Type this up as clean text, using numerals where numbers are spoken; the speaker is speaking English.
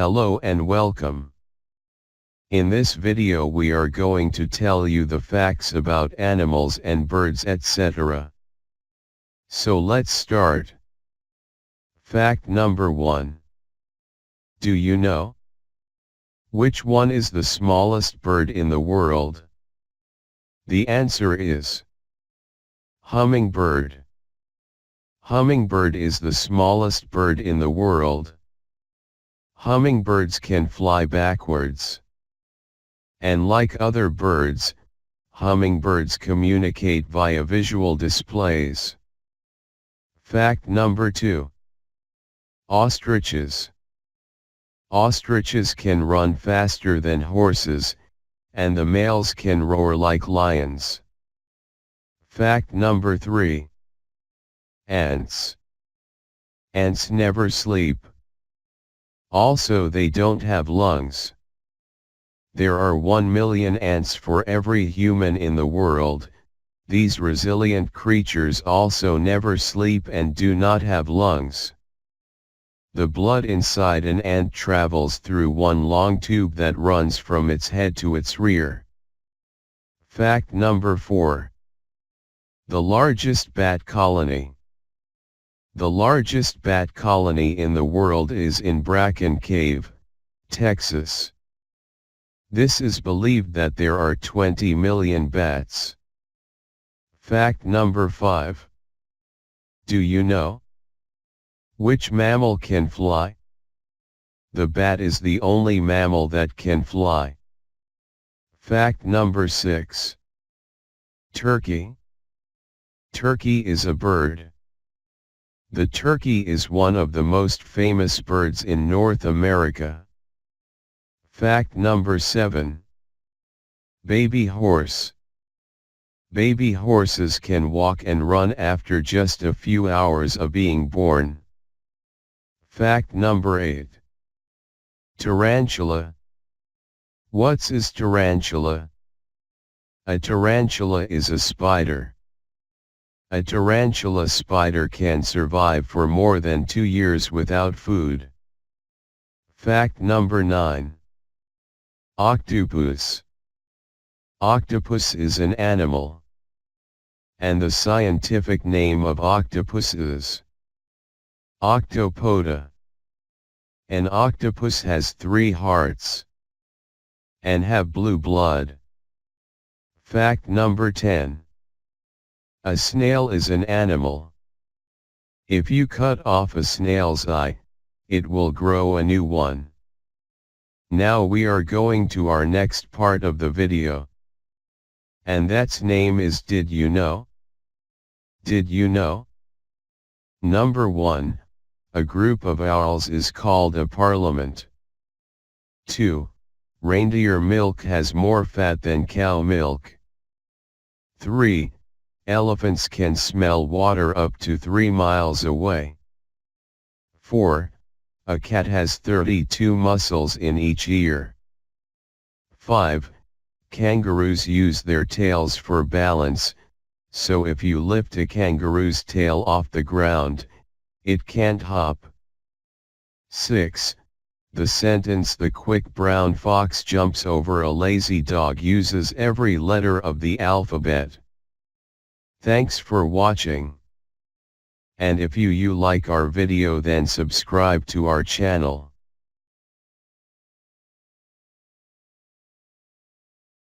Hello and welcome. In this video we are going to tell you the facts about animals and birds etc. So let's start. Fact number 1. Do you know? Which one is the smallest bird in the world? The answer is hummingbird. Hummingbird is the smallest bird in the world. Hummingbirds can fly backwards. And like other birds, hummingbirds communicate via visual displays. Fact number 2. Ostriches. Ostriches can run faster than horses, and the males can roar like lions. Fact number 3. Ants. Ants never sleep. Also, they don't have lungs. There are 1 million ants for every human in the world. These resilient creatures also never sleep and do not have lungs. The blood inside an ant travels through one long tube that runs from its head to its rear. Fact number 4. The largest bat colony. The largest bat colony in the world is in Bracken Cave, Texas. This is believed that there are 20 million bats. Fact number 5. Do you know? Which mammal can fly? The bat is the only mammal that can fly. Fact number 6. Turkey. Turkey is a bird. The turkey is one of the most famous birds in North America. Fact number 7. Baby horse. Baby horses can walk and run after just a few hours of being born. Fact number 8. Tarantula. What is tarantula? A tarantula is a spider. A tarantula spider can survive for more than 2 years without food. Fact number 9. Octopus. Octopus is an animal. And the scientific name of octopus is Octopoda. An octopus has 3 hearts. And have blue blood. Fact number 10. A snail is an animal. If you cut off a snail's eye, it will grow a new one. Now we are going to our next part of the video. And that's name is Did you know? Did you know? Number 1. A group of owls is called a parliament. 2. Reindeer milk has more fat than cow milk. 3. Elephants can smell water up to 3 miles away. 4. A cat has 32 muscles in each ear. 5. Kangaroos use their tails for balance, so if you lift a kangaroo's tail off the ground, it can't hop. 6. The sentence "the quick brown fox jumps over a lazy dog" uses every letter of the alphabet. Thanks for watching. And if you like our video, then subscribe to our channel.